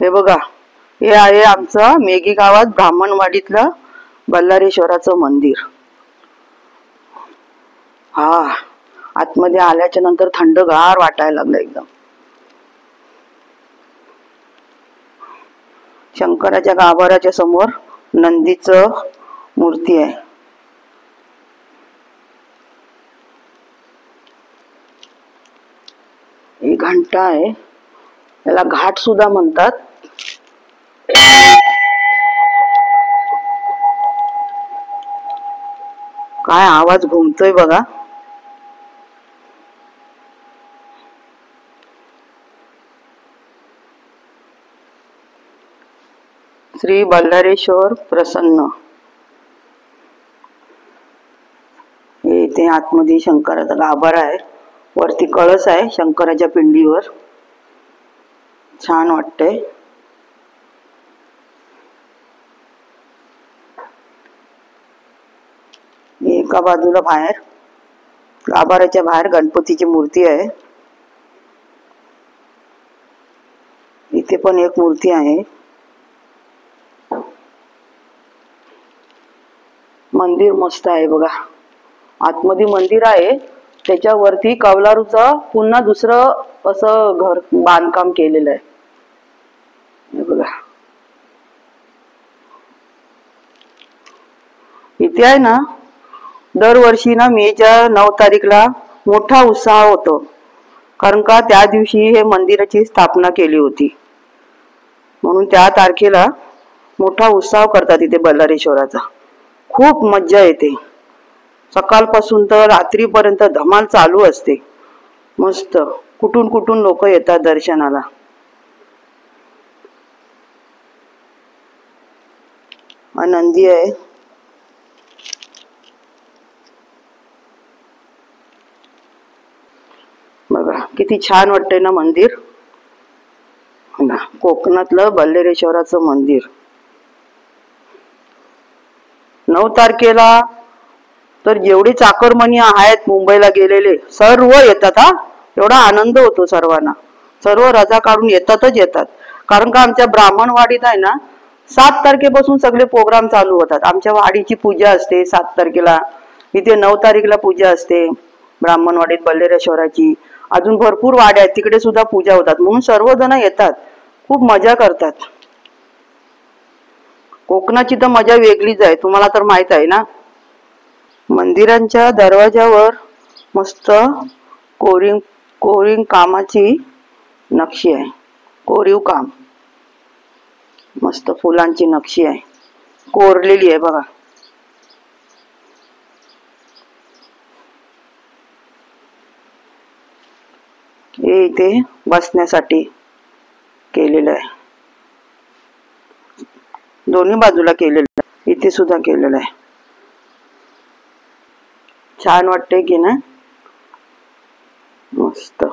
हे बघा, हे आहे आमचं मेघी गावात ब्राह्मणवाडीतलं बल्लारेश्वराचं मंदिर. हा, आतमध्ये आल्याच्या नंतर थंडगार वाटायला लागलं एकदम. शंकराच्या गाभाऱ्याच्या समोर नंदीचं मूर्ती आहे. ही घंटा आहे, याला घाट सुद्धा म्हणतात. काय आवाज घुमतोय बघा. श्री बल्लारेश्वर प्रसन्न. हे इथे आतमध्ये शंकराचा गाभारा आहे, वरती कळस आहे शंकराच्या पिंडीवर. छान वाटतंय. एका बाजूला बाहेर गाभाऱ्याच्या बाहेर गणपतीची मूर्ती आहे. इथे पण एक मूर्ती आहे. मंदिर मस्त आहे बघा. आतमध्ये मंदिर आहे, त्याच्यावरती कौलारूचं पुन्हा दुसरं असं घर बांधकाम केलेलं आहे. हे बघा, इथे आहे ना, दरवर्षी ना मेच्या 9 तारीखला मोठा उत्साह होतो. कारण का त्या दिवशी हे मंदिराची स्थापना केली होती, म्हणून त्या तारखेला मोठा उत्साह करतात इथे बल्लारेश्वराचा. खूप मज्जा येते. सकाळपासून तर रात्रीपर्यंत धमाल चालू असते. मस्त कुठून कुठून लोक येतात दर्शनाला. आनंदी आहे. बघा किती छान वाटतंय ना मंदिर. कोकणातलं बल्लारेश्वराचं मंदिर. 9 तारखेला तर जेवढे चाकरमनी आहेत मुंबईला गेलेले सर्व येतात. हा, एवढा आनंद होतो सर्वांना. सर्व रजा काढून येतात. कारण का आमच्या ब्राह्मणवाडीत आहे ना, 7 तारखेपासून सगळे प्रोग्राम चालू होतात. आमच्या वाडीची पूजा असते 7 तारखेला. इथे 9 तारखेला पूजा असते ब्राह्मणवाडीत बल्लारेश्वराची. अजून भरपूर वाड्या आहेत, तिकडे सुद्धा पूजा होतात. म्हणून सर्वजण येतात, खूप मजा करतात. कोकणाची तर मजा वेगळीच आहे, तुम्हाला तर माहित आहे ना. मंदिरांच्या दरवाजावर मस्त कोरीव कामाची नक्षी आहे. कोरीव काम, मस्त फुलांची नक्षी आहे, कोरलेली आहे बघा. हे इथे बसण्यासाठी केलेलं आहे. दोन्ही बाजूला केलेलं आहे, इथे सुद्धा केलेलं आहे. छान वाटतंय की ना, मस्त.